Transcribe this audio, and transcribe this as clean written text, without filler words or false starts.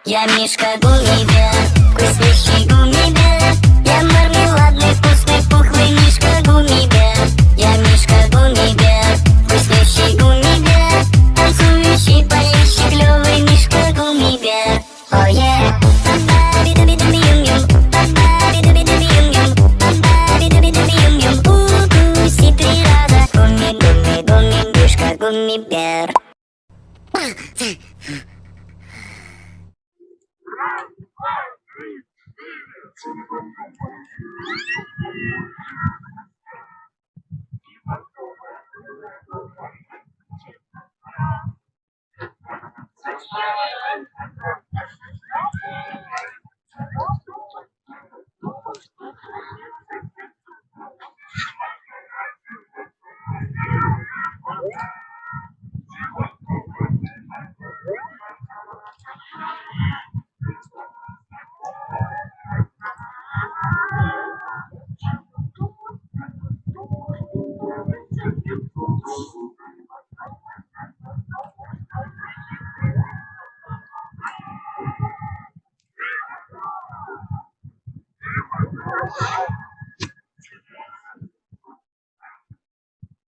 Я Мишка Гуммибер, вкуснющий гуммибер. Я мармеладный, вкусный, пухлый Мишка Гуммибер. Я Мишка Гуммибер, вкуснющий гуммибер. Танцующий, поющий, клёвый Мишка Гуммибер. О е! Укуси 3 раза. Гумми, гумми, гумми, Мишка Гуммибер.